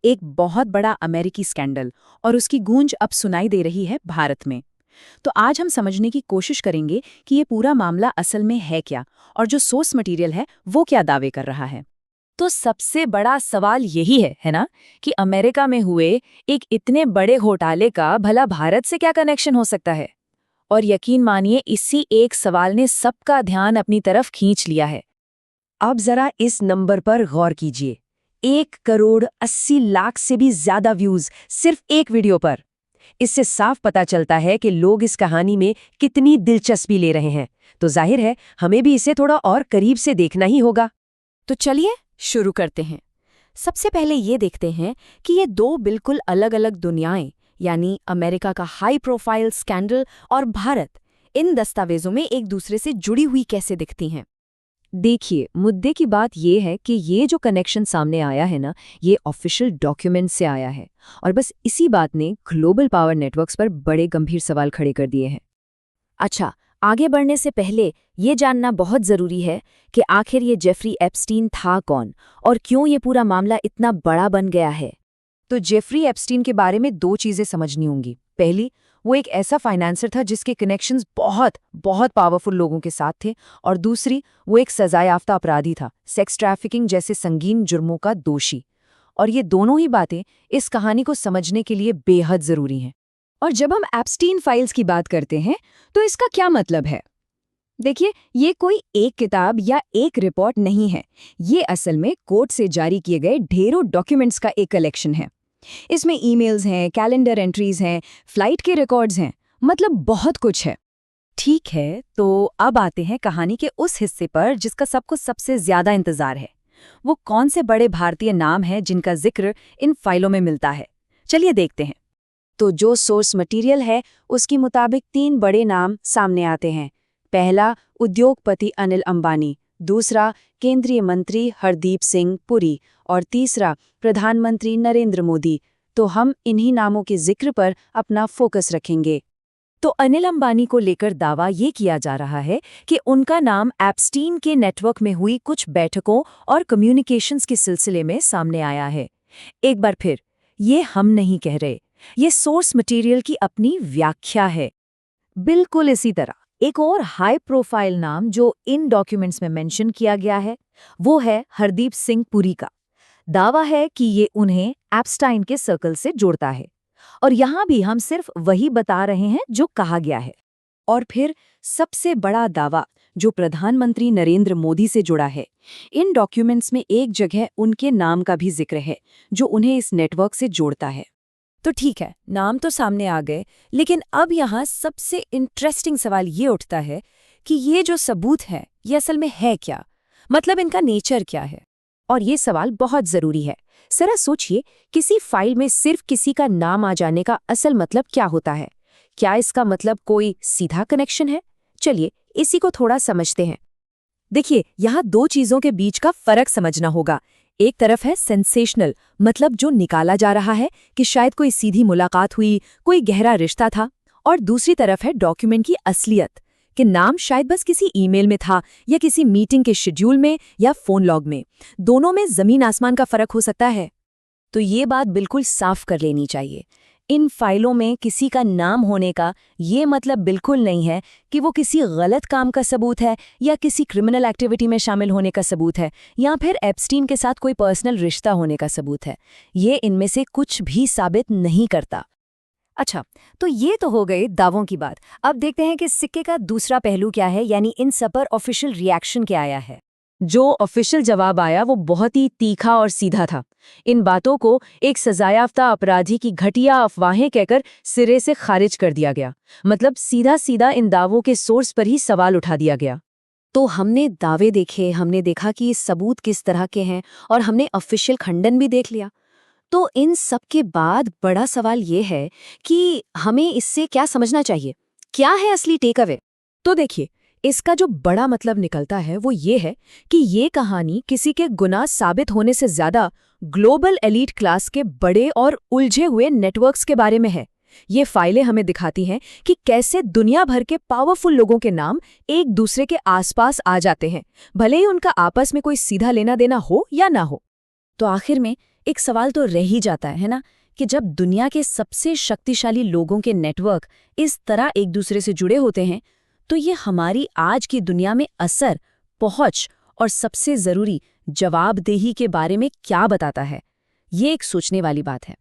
एक बहुत बड़ा अमेरिकी स्कैंडल और उसकी गूंज अब सुनाई दे रही है भारत में। तो आज हम समझने की कोशिश करेंगे कि ये पूरा मामला असल में है क्या और जो सोर्स मटेरियल है वो क्या दावे कर रहा है। तो सबसे बड़ा सवाल यही है ना, कि अमेरिका में हुए एक इतने बड़े घोटाले का भला भारत से क्या कनेक्शन हो सकता है। और यकीन मानिए, इसी एक सवाल ने सबका ध्यान अपनी तरफ खींच लिया है। अब जरा इस नंबर पर गौर कीजिए। 1,80,00,000 से भी ज्यादा व्यूज सिर्फ एक वीडियो पर। इससे साफ पता चलता है कि लोग इस कहानी में कितनी दिलचस्पी ले रहे हैं। तो जाहिर है हमें भी इसे थोड़ा और करीब से देखना ही होगा। तो चलिए शुरू करते हैं। सबसे पहले ये देखते हैं कि ये दो बिल्कुल अलग अलग दुनियाएं, यानी अमेरिका का हाई प्रोफाइल स्कैंडल और भारत, इन दस्तावेजों में एक दूसरे से जुड़ी हुई कैसे दिखती हैं। देखिए, मुद्दे की बात यह है कि ये जो कनेक्शन सामने आया है ना, ये ऑफिशियल डॉक्यूमेंट से आया है। और बस इसी बात ने ग्लोबल पावर नेटवर्क्स पर बड़े गंभीर सवाल खड़े कर दिए हैं। अच्छा, आगे बढ़ने से पहले ये जानना बहुत ज़रूरी है कि आखिर ये जेफरी एप्स्टीन था कौन और क्यों ये पूरा मामला इतना बड़ा बन गया है। तो जेफरी एप्स्टीन के बारे में दो चीज़ें समझनी होंगी। पहली, वो एक ऐसा फाइनेंसर था जिसके कनेक्शंस बहुत बहुत पावरफुल लोगों के साथ थे। और दूसरी, वो एक सजायाफ्ता अपराधी था, सेक्स ट्रैफिकिंग जैसे संगीन जुर्मों का दोषी। और ये दोनों ही बातें इस कहानी को समझने के लिए बेहद ज़रूरी हैं। और जब हम एप्स्टीन फाइल्स की बात करते हैं तो इसका क्या मतलब है? देखिए, ये कोई एक किताब या एक रिपोर्ट नहीं है। ये असल में कोर्ट से जारी किए गए ढेरों डॉक्यूमेंट्स का एक कलेक्शन है। इसमें ईमेल्स हैं, कैलेंडर एंट्रीज हैं, फ्लाइट के रिकॉर्ड्स हैं, मतलब बहुत कुछ है। ठीक है, तो अब आते हैं कहानी के उस हिस्से पर जिसका सबको सबसे ज्यादा इंतजार है। वो कौन से बड़े भारतीय नाम हैं जिनका जिक्र इन फाइलों में मिलता है। चलिए देखते हैं। तो जो सोर्स मटेरियल है उसके मुताबिक 3 बड़े नाम सामने आते हैं। पहला, उद्योगपति अनिल अंबानी। दूसरा, केंद्रीय मंत्री हरदीप सिंह पुरी। और तीसरा, प्रधानमंत्री नरेंद्र मोदी। तो हम इन्हीं नामों के जिक्र पर अपना फोकस रखेंगे। तो अनिल अंबानी को लेकर दावा ये किया जा रहा है कि उनका नाम एप्स्टीन के नेटवर्क में हुई कुछ बैठकों और कम्युनिकेशंस के सिलसिले में सामने आया है। एक बार फिर, ये हम नहीं कह रहे, ये सोर्स मटेरियल की अपनी व्याख्या है। बिल्कुल इसी तरह एक और हाई प्रोफाइल नाम जो इन डॉक्यूमेंट्स में मेंशन किया गया है वो है हरदीप सिंह पुरी का। दावा है कि ये उन्हें एप्स्टाइन के सर्कल से जोड़ता है। और यहाँ भी हम सिर्फ वही बता रहे हैं जो कहा गया है। और फिर सबसे बड़ा दावा जो प्रधानमंत्री नरेंद्र मोदी से जुड़ा है। इन डॉक्यूमेंट्स में एक जगह उनके नाम का भी जिक्र है जो उन्हें इस नेटवर्क से जोड़ता है। तो ठीक है, नाम तो सामने आ गए, लेकिन अब यहाँ सबसे इंटरेस्टिंग सवाल ये उठता है कि ये जो सबूत है ये असल में है क्या, मतलब इनका नेचर क्या है। और ये सवाल बहुत ज़रूरी है। जरा सोचिए, किसी फाइल में सिर्फ किसी का नाम आ जाने का असल मतलब क्या होता है? क्या इसका मतलब कोई सीधा कनेक्शन है? चलिए इसी को थोड़ा समझते हैं। देखिए, यहाँ दो चीज़ों के बीच का फर्क समझना होगा। एक तरफ है सेंसेशनल, मतलब जो निकाला जा रहा है कि शायद कोई सीधी मुलाकात हुई, कोई गहरा रिश्ता था। और दूसरी तरफ है डॉक्यूमेंट की असलियत, कि नाम शायद बस किसी ईमेल में था या किसी मीटिंग के शेड्यूल में या फोन लॉग में। दोनों में जमीन आसमान का फर्क हो सकता है। तो ये बात बिल्कुल साफ कर लेनी चाहिए। इन फाइलों में किसी का नाम होने का ये मतलब बिल्कुल नहीं है कि वो किसी गलत काम का सबूत है या किसी क्रिमिनल एक्टिविटी में शामिल होने का सबूत है या फिर एप्स्टीन के साथ कोई पर्सनल रिश्ता होने का सबूत है। ये इनमें से कुछ भी साबित नहीं करता। अच्छा, तो ये तो हो गई दावों की बात। अब देखते हैं कि सिक्के का दूसरा पहलू क्या है, यानी इन सब पर ऑफिशियल रिएक्शन क्या आया है। जो ऑफिशियल जवाब आया वो बहुत ही तीखा और सीधा था। इन बातों को एक सजायाफ्ता अपराधी की घटिया अफवाहें कहकर सिरे से खारिज कर दिया गया। मतलब सीधा सीधा इन दावों के सोर्स पर ही सवाल उठा दिया गया। तो हमने दावे देखे, हमने देखा कि ये सबूत किस तरह के हैं और हमने ऑफिशियल खंडन भी देख लिया। तो इन सब के बाद बड़ा सवाल ये है कि हमें इससे क्या समझना चाहिए, क्या है असली टेक अवे। तो देखिए, इसका जो बड़ा मतलब निकलता है वो ये है कि ये कहानी किसी के गुनाह साबित होने से ज्यादा ग्लोबल एलीट क्लास के बड़े और उलझे हुए नेटवर्क्स के बारे में है। ये फाइलें हमें दिखाती हैं कि कैसे दुनिया भर के पावरफुल लोगों के नाम एक दूसरे के आसपास आ जाते हैं, भले ही उनका आपस में कोई सीधा लेना देना हो या ना हो। तो आखिर में एक सवाल तो रह ही जाता है ना, कि जब दुनिया के सबसे शक्तिशाली लोगों के नेटवर्क इस तरह एक दूसरे से जुड़े होते हैं, तो ये हमारी आज की दुनिया में असर, पहुंच और सबसे जरूरी जवाबदेही के बारे में क्या बताता है? ये एक सोचने वाली बात है।